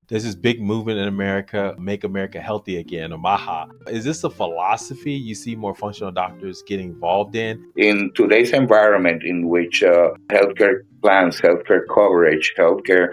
There's this big movement in America, Make America Healthy Again, or MAHA. Is this a philosophy you see more functional doctors getting involved in? In today's environment in which healthcare plans, healthcare coverage, healthcare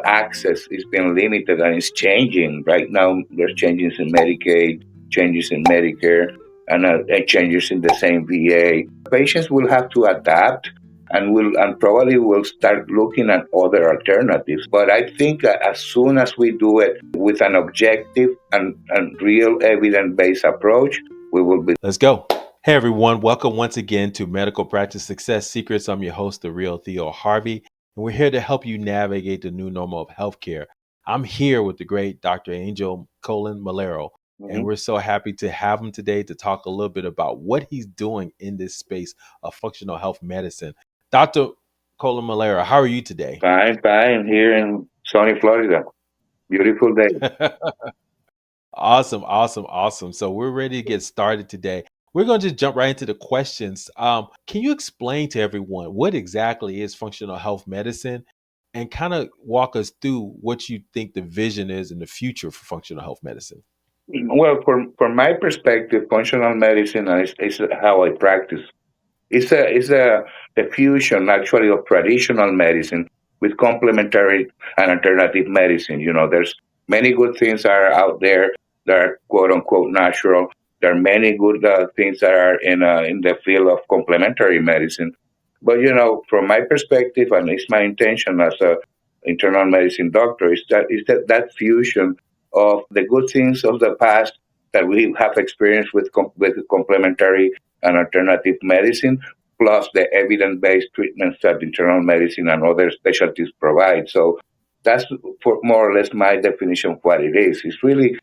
access is being limited and is changing. Right now, there's changes in Medicaid, changes in Medicare, and changes in the same VA. Patients will have to adapt and probably will start looking at other alternatives. But I think that as soon as we do it with an objective and real evidence-based approach, we will be. Let's go. Hey everyone, welcome once again to Medical Practice Success Secrets. I'm your host, the real Theo Harvey, and we're here to help you navigate the new normal of healthcare. I'm here with the great Dr. Angel Colon-Molero, and Mhm. we're so happy to have him today to talk a little bit about what he's doing in this space of functional health medicine. Dr. Colon-Molero, how are you today? Fine, fine. Here in sunny Florida. Beautiful day. Awesome, awesome, awesome. So we're ready to get started today. We're going to just jump right into the questions. Can you explain to everyone what exactly is functional health medicine and kind of walk us through what you think the vision is in the future for functional health medicine? Well, from my perspective, functional medicine is how I practice. It's a fusion actually of traditional medicine with complementary and alternative medicine. You know, there's many good things are out there that are quote unquote natural. There are many good things that are in the field of complementary medicine. But you know, from my perspective, and it's my intention as a internal medicine doctor, is that fusion of the good things of the past that we have experienced with complementary and alternative medicine plus the evidence-based treatments that internal medicine and other specialties provide. So that's for more or less my definition of what it is. It's really,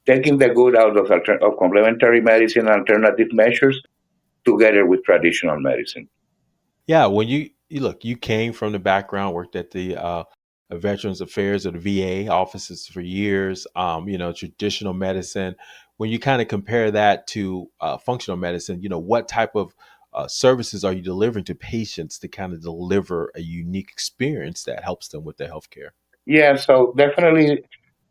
taking the good out of complementary medicine and alternative measures together with traditional medicine. Yeah, when you look, you came from the background, worked at the Veterans Affairs or the VA offices for years. Traditional medicine. When you kind of compare that to functional medicine, what type of services are you delivering to patients to kind of deliver a unique experience that helps them with their healthcare? Yeah, so definitely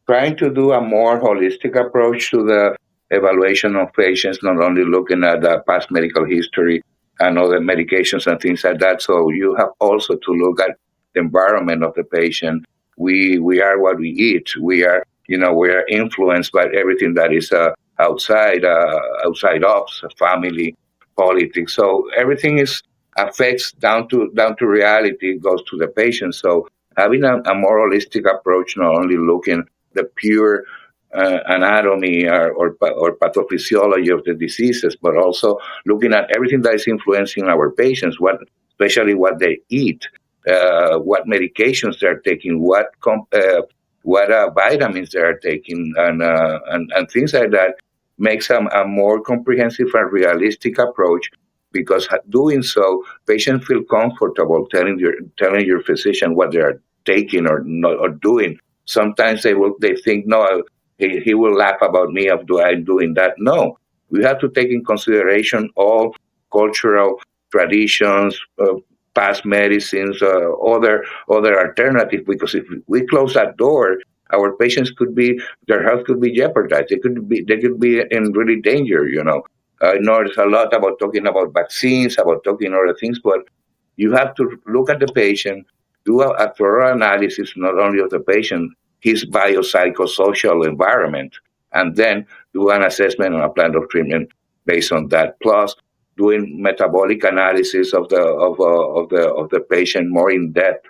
trying to do a more holistic approach to the evaluation of patients, not only looking at the past medical history and other medications and things like that. So you have also to look at the environment of the patient. We are what we eat. We are influenced by everything that is outside of family, politics. So everything is affects down to reality goes to the patient. So having a more holistic approach, not only looking the pure anatomy or pathophysiology of the diseases, but also looking at everything that is influencing our patients, especially what they eat, what medications they're taking, what vitamins they are taking, and things like that makes a more comprehensive and realistic approach. Because doing so, patients feel comfortable telling your physician what they are taking or not or doing. Sometimes they think, no, he will laugh about me of do I doing that. No, we have to take in consideration all cultural traditions, past medicines, other alternatives. Because if we close that door, our patients their health could be jeopardized. They could be in really danger. You know, I know there's a lot about talking about vaccines, about talking other things, but you have to look at the patient, do a thorough analysis not only of the patient, his biopsychosocial environment, and then do an assessment and a plan of treatment based on that. Plus, doing metabolic analysis of the patient more in depth,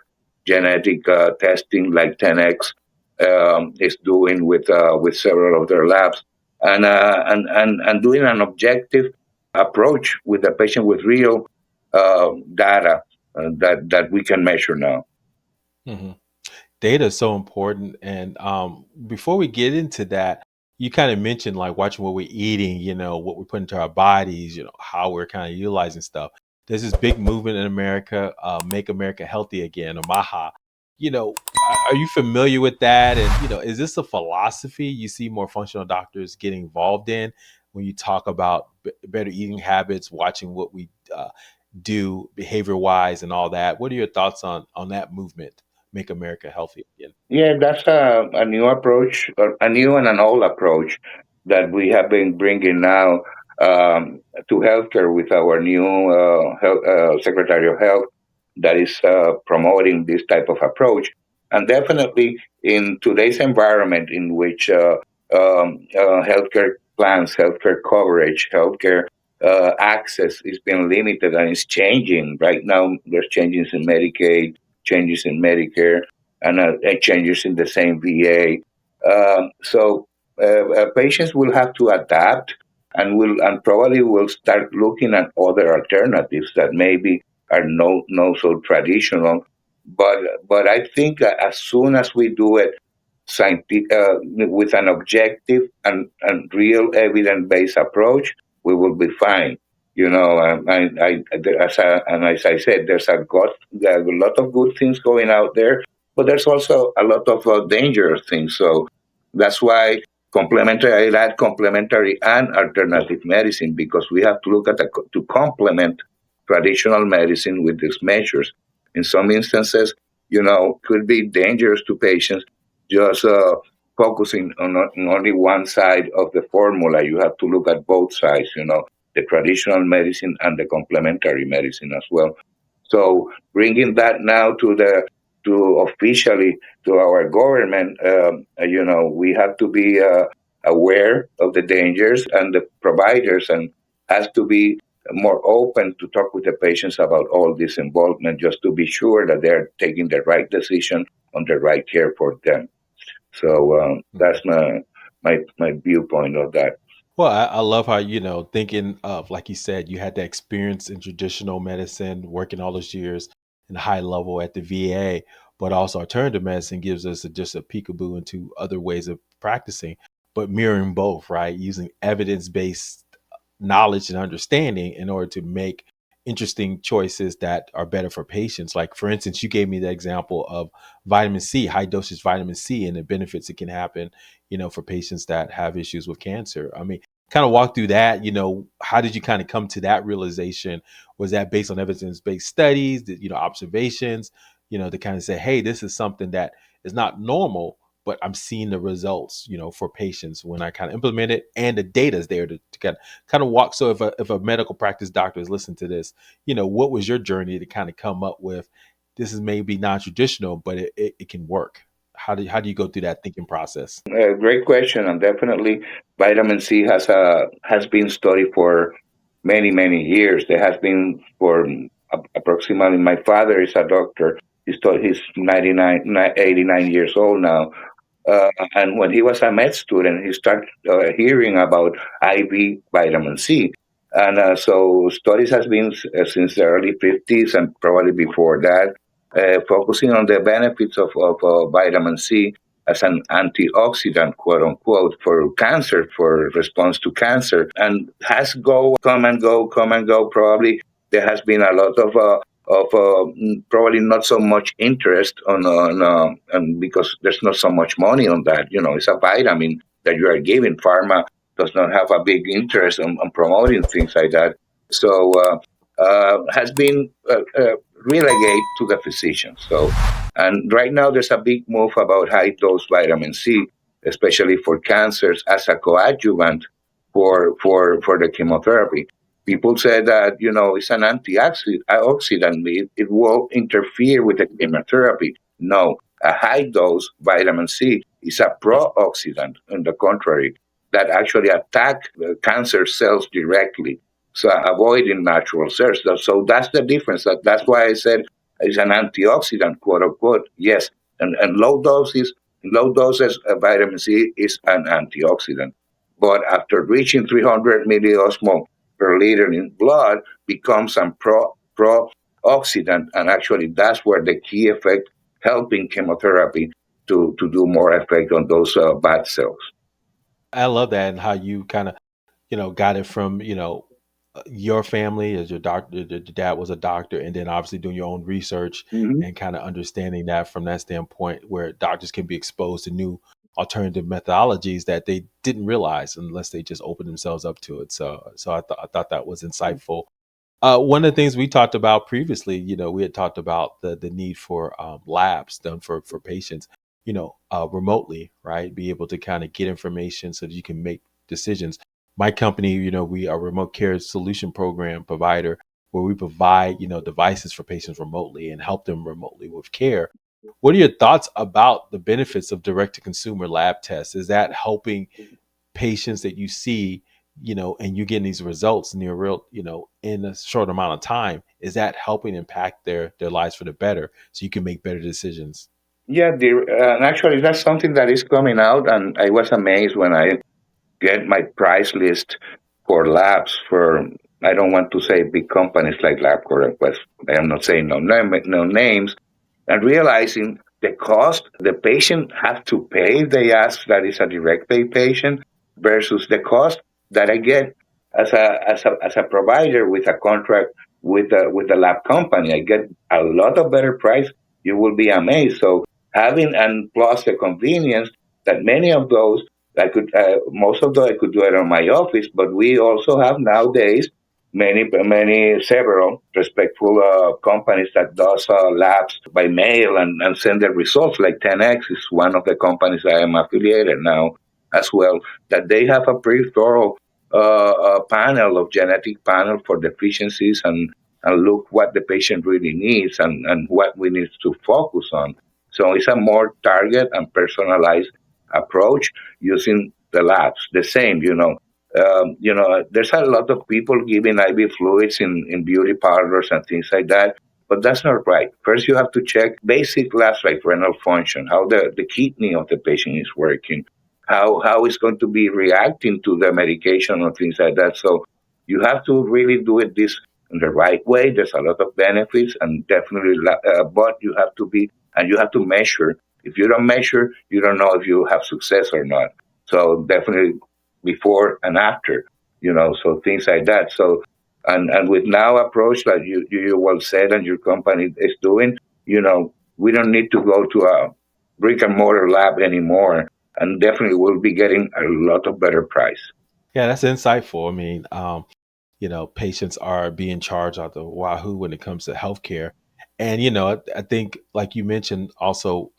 genetic testing like 10x is doing with several of their labs, and doing an objective approach with the patient with real data that we can measure now. hmm Data is so important. And before we get into that, you kind of mentioned like watching what we're eating, what we put into our bodies, how we're kind of utilizing stuff. There's this big movement in America, Make America Healthy Again, or MAHA. Are you familiar with that? And, is this a philosophy you see more functional doctors getting involved in when you talk about better eating habits, watching what we do behavior wise and all that? What are your thoughts on that movement? make America healthy again. Yeah, that's a new approach, a new and an old approach that we have been bringing now to healthcare with our new Secretary of Health that is promoting this type of approach. And definitely in today's environment in which healthcare plans, healthcare coverage, healthcare access is being limited and is changing. Right now, there's changes in Medicaid, changes in Medicare, and changes in the same VA. Patients will have to adapt and probably will start looking at other alternatives that maybe are no so traditional. But I think as soon as we do it scientific, with an objective and real evidence based approach, we will be fine. You know, and as I said, there are a lot of good things going out there, but there's also a lot of dangerous things. So that's why complementary, I add complementary and alternative medicine because we have to look at to complement traditional medicine with these measures. In some instances, could be dangerous to patients just focusing on only one side of the formula. You have to look at both sides, the traditional medicine and the complementary medicine as well. So bringing that now to officially to our government, we have to be aware of the dangers, and the providers and has to be more open to talk with the patients about all this involvement, just to be sure that they're taking the right decision on the right care for them. So Mhm. that's my viewpoint of that. Well, I love how, thinking of, like you said, you had that experience in traditional medicine, working all those years in a high level at the VA, but also alternative medicine gives us just a peekaboo into other ways of practicing, but mirroring both, right? Using evidence based knowledge and understanding in order to make interesting choices that are better for patients. Like, for instance, you gave me the example of vitamin C, high dosage vitamin C, and the benefits it can happen, for patients that have issues with cancer. I mean, kind of walk through that. How did you kind of come to that realization? Was that based on evidence based studies, observations, to kind of say, hey, this is something that is not normal, but I'm seeing the results, for patients when I kind of implement it, and the data is there to kind of walk. So if a medical practice doctor is listening to this, what was your journey to kind of come up with, this is maybe non-traditional, but it can work. How do you go through that thinking process? Great question, and definitely vitamin C has been studied for many years. There has been for approximately. My father is a doctor. He's 89 years old now. And when he was a med student, he started hearing about IV vitamin C. And so studies has been since the early 50s and probably before that, focusing on the benefits of vitamin C as an antioxidant, quote unquote, for cancer, for response to cancer, and has come and go. Probably there has been a lot of probably not so much interest and because there's not so much money on that. It's a vitamin that you are giving. Pharma does not have a big interest on promoting things like that. So has been relegated to the physician. So, and right now there's a big move about high dose vitamin C, especially for cancers as a coadjuvant for the chemotherapy. People say that it's an antioxidant. It will interfere with the chemotherapy. No, a high dose vitamin C is a pro-oxidant. On the contrary, that actually attack the cancer cells directly. So avoiding natural cells. So that's the difference. That's why I said it's an antioxidant, quote unquote. Yes, and low doses of vitamin C is an antioxidant. But after reaching 300 milliosmol per liter in blood, becomes a pro-oxidant, and actually that's where the key effect, helping chemotherapy to do more effect on those bad cells. I love that, and how you kind of, got it from, your family as your doctor, your dad was a doctor, and then obviously doing your own research Mhm. and kind of understanding that from that standpoint, where doctors can be exposed to new alternative methodologies that they didn't realize unless they just opened themselves up to it. So I thought that was insightful. One of the things we talked about previously, we had talked about the need for labs done for patients, remotely, right? Be able to kind of get information so that you can make decisions. My company, we are a remote care solution program provider where we provide, devices for patients remotely and help them remotely with care. What are your thoughts about the benefits of direct to consumer lab tests? Is that helping patients that you see, and you're getting these results near real, in a short amount of time? Is that helping impact their lives for the better so you can make better decisions? Yeah, and actually, that's something that is coming out, and I was amazed when I get my price list for labs for, I don't want to say big companies like LabCorp, but I am not saying no names, and realizing the cost the patient have to pay if they ask that is a direct pay patient versus the cost that I get as a provider with a contract with the lab company. I get a lot of better price. You will be amazed. So having, and plus the convenience that many of those I could, most of those I could do it on my office, but we also have nowadays several respectful companies that does labs by mail and send the results. Like 10X is one of the companies I am affiliated now as well. That they have a pretty thorough panel of genetic panel for deficiencies and look what the patient really needs and what we need to focus on. So it's a more target and personalized approach using the labs. The same, there's a lot of people giving IV fluids in beauty parlors and things like that, but that's not right. First, you have to check basic labs like renal function, how the kidney of the patient is working, how it's going to be reacting to the medication or things like that. So you have to really do it this in the right way. There's a lot of benefits, and definitely, but you have to be, and you have to measure. If you don't measure, you don't know if you have success or not. So definitely before and after, so things like that. So, and with now approach like you well said and your company is doing, we don't need to go to a brick and mortar lab anymore, and definitely we'll be getting a lot of better price. Yeah, that's insightful. I mean, patients are being charged out the wahoo when it comes to healthcare. And, I think, like you mentioned, also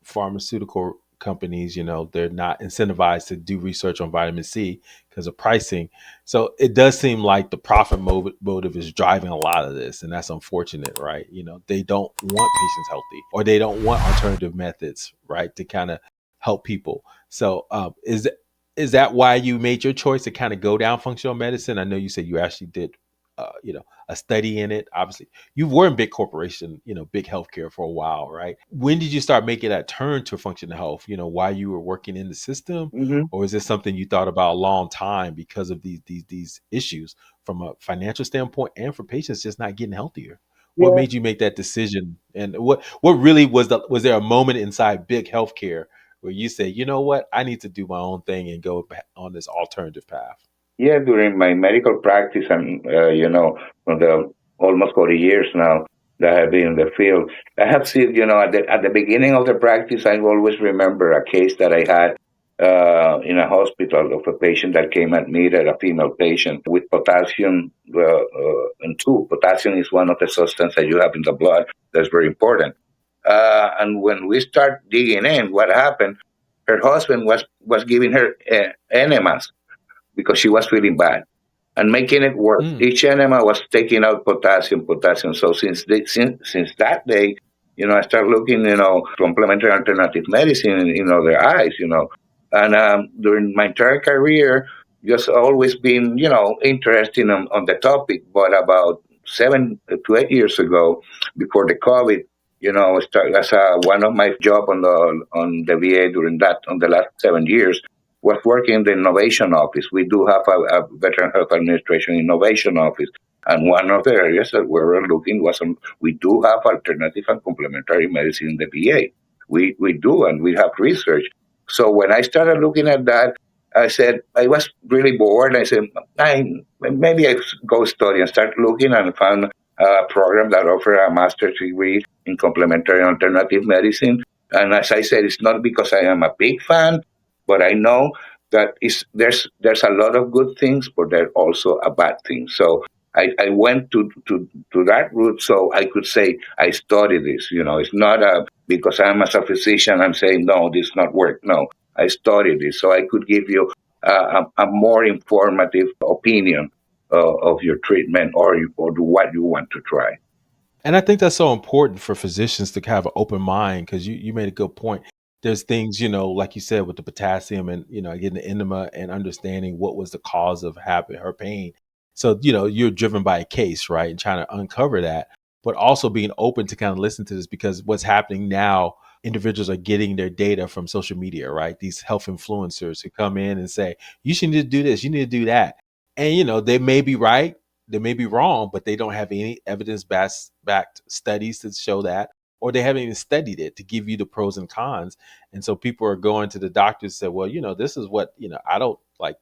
pharmaceutical companies, they're not incentivized to do research on vitamin C because of pricing. So it does seem like the profit motive is driving a lot of this. And that's unfortunate, right? They don't want patients healthy, or they don't want alternative methods, right, to kind of help people. So is that why you made your choice to kind of go down functional medicine? I know you said you actually did, a study in it. Obviously, you were in big corporation, big healthcare for a while, right? When did you start making that turn to functional health? While you were working in the system, Hmm. or is this something you thought about a long time because of these issues from a financial standpoint and for patients just not getting healthier? What Yeah. made you make that decision? And what really was there a moment inside big healthcare where you say, you know what, I need to do my own thing and go back on this alternative path? Yeah, during my medical practice, and for the almost 40 years now that I've been in the field, I have seen, at the beginning of the practice, I always remember a case that I had in a hospital of a patient that came admitted, a female patient with potassium and two. Potassium is one of the substances that you have in the blood that's very important. And when we start digging in, what happened? Her husband was giving her enemas because she was feeling bad and making it worse. Mm, Each enema was taking out potassium. So since that day, I started looking, complementary alternative medicine in other eyes, and during my entire career, just always been, interested on the topic. But about 7 to 8 years ago, before the COVID, start as one of my job on the VA during that on the last 7 years was working in the innovation office. We do have a Veteran Health Administration innovation office. And one of the areas that we were looking was we do have alternative and complementary medicine in the VA. We do, and we have research. So when I started looking at that, I said, I was really bored. I said, maybe I go study and start looking and found a program that offered a master's degree in complementary alternative medicine. And as I said, it's not because I am a big fan, but I know that there's a lot of good things, but there's also a bad thing. So I went to that route so I could say I studied this. It's not because I'm as a physician, I'm saying, no, this not work. No, I studied this so I could give you a more informative opinion of your treatment or what you want to try. And I think that's so important for physicians to have an open mind because you made a good point. There's things, like you said, with the potassium and, getting the enema and understanding what was the cause of having her pain. So, you're driven by a case, right? And trying to uncover that, but also being open to kind of listen to this because what's happening now, individuals are getting their data from social media, right? These health influencers who come in and say, you should need to do this, you need to do that. And, they may be right, they may be wrong, but they don't have any evidence backed studies to show that, or they haven't even studied it to give you the pros and cons. And so people are going to the doctors and say, well, this is what, I don't like.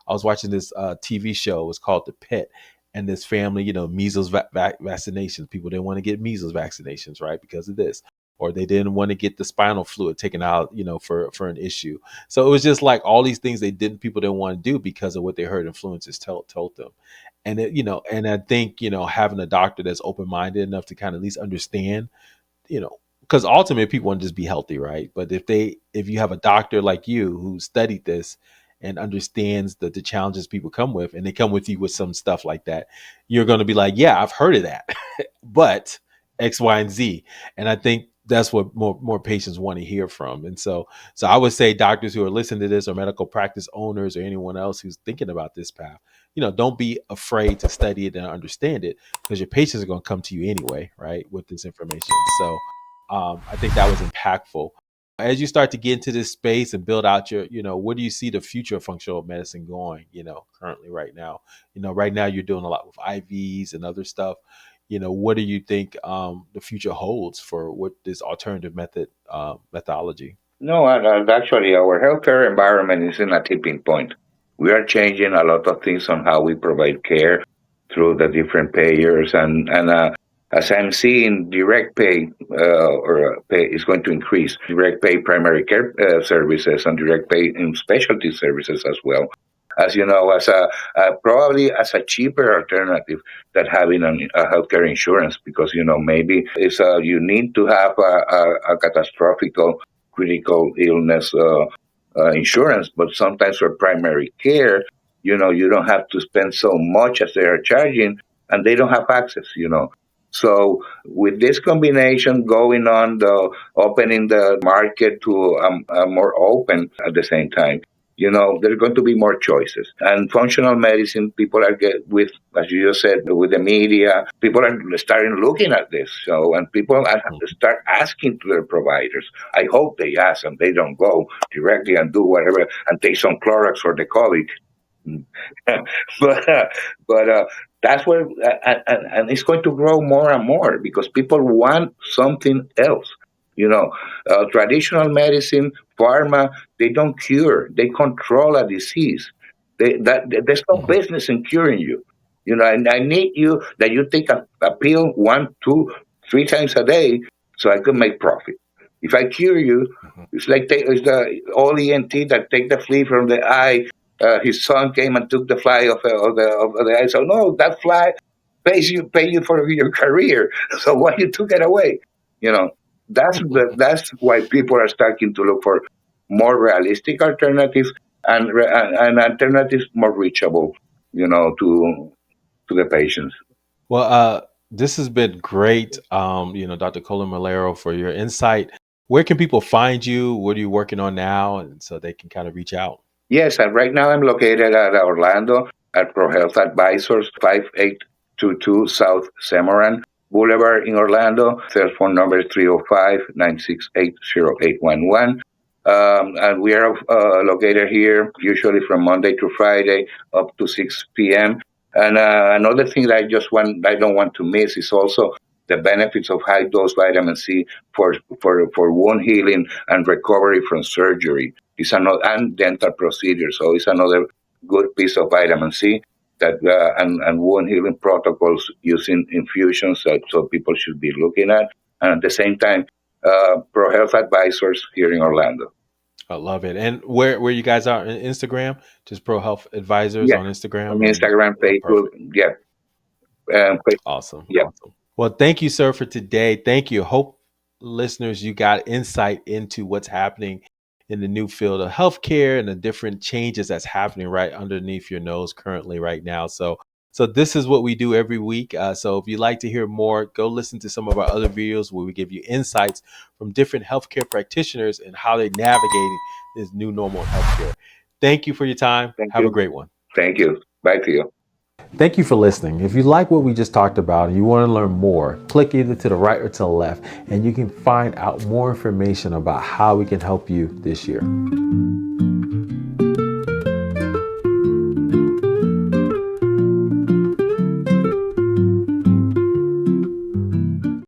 I was watching this TV show. It was called The Pit. And this family, measles vaccinations. People didn't want to get measles vaccinations, right? Because of this. Or they didn't want to get the spinal fluid taken out, for an issue. So it was just like all these things people didn't want to do because of what they heard influencers told them. And and I think, having a doctor that's open minded enough to kind of at least understand, because ultimately people want to just be healthy, right? But if you have a doctor like you who studied this and understands the challenges people come with, and they come with you with some stuff like that, you're going to be like, yeah, I've heard of that, but X, Y, and Z. And I think that's what more patients want to hear from. And so I would say doctors who are listening to this, or medical practice owners, or anyone else who's thinking about this path, don't be afraid to study it and understand it, because your patients are going to come to you anyway, right, with this information. So I think that was impactful. As you start to get into this space and build out your, where do you see the future of functional medicine going, currently right now? Right now you're doing a lot with IVs and other stuff. What do you think the future holds for what this alternative methodology? No, and actually, our healthcare environment is in a tipping point. We are changing a lot of things on how we provide care through the different payers, and as I'm seeing, direct pay or pay is going to increase. Direct pay primary care services and direct pay in specialty services as well. As you know, as probably as a cheaper alternative than having a healthcare insurance, because maybe it's you need to have a catastrophic critical illness insurance, but sometimes for primary care, you don't have to spend so much as they are charging, and they don't have access. So with this combination going on, the opening the market to more open at the same time, there are going to be more choices. And functional medicine, people are with, as you just said, with the media, people are starting looking at this. So, and people have to start asking to their providers. I hope they ask and they don't go directly and do whatever and take some Clorox for the COVID. but that's where, and it's going to grow more and more because people want something else. Traditional medicine, pharma, they don't cure; they control a disease. There's no Mhm. business in curing you. And I need you that you take a pill 1, 2, 3 times a day so I can make profit. If I cure you, Mhm. it's the old ENT that take the flea from the eye. His son came and took the fly of the eye. So no, that fly pay you for your career. So why you took it away? You know, that's why people are starting to look for more realistic alternatives and alternatives more reachable. To the patients. Well, this has been great, Dr. Colon-Molero, for your insight. Where can people find you? What are you working on now? And so they can kind of reach out. Yes, and right now I'm located at Orlando at ProHealth Advisors, 5822 South Semoran Boulevard in Orlando. Cell phone number is 305-968-0811. And we are located here usually from Monday to Friday up to 6 p.m. And another thing that I don't want to miss is also the benefits of high dose vitamin C for wound healing and recovery from surgery. It's another and dental procedure, so it's another good piece of vitamin C that and wound healing protocols using infusions so people should be looking at. And at the same time, Pro Health Advisors here in Orlando. I love it. And where you guys are on Instagram? Just Pro Health Advisors Yeah, on Instagram on and Instagram, Facebook. perfect. Yeah, Awesome. Yeah. Awesome. Well, thank you, sir, for today. Thank you. Hope listeners, you got insight into what's happening in the new field of healthcare and the different changes that's happening right underneath your nose currently right now. So this is what we do every week. So if you'd like to hear more, go listen to some of our other videos where we give you insights from different healthcare practitioners and how they're navigating this new normal in healthcare. Thank you for your time. Thank Have a you. great one. Thank you. Bye to you. Thank you for listening. If you like what we just talked about and you want to learn more, click either to the right or to the left, and you can find out more information about how we can help you this year.